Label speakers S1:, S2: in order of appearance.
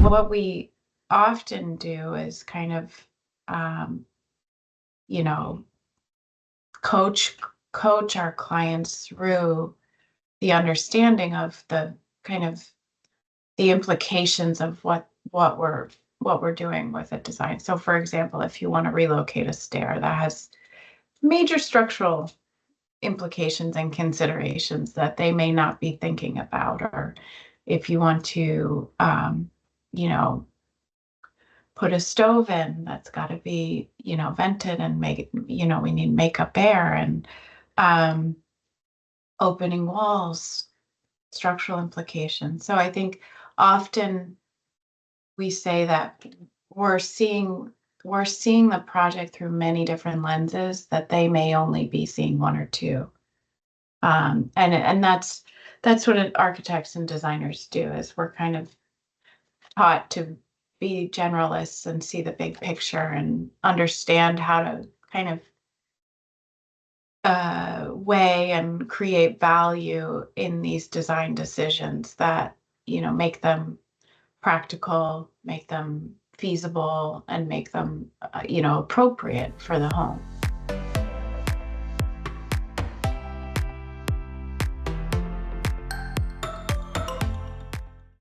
S1: what we often do is kind of, um, you know, coach coach our clients through the understanding of the kind of the implications of what we're doing with a design. So for example, if you want to relocate a stair, that has major structural implications and considerations that they may not be thinking about. Or if you want to you know put a stove in, that's got to be vented and make we need makeup air and um opening walls, structural implications. So I think often we say that we're seeing we're seeing the project through many different lenses that they may only be seeing one or two. And that's what architects and designers do, is we're kind of taught to be generalists and see the big picture and understand how to kind of weigh and create value in these design decisions that make them practical, make them feasible, and make them appropriate for the home.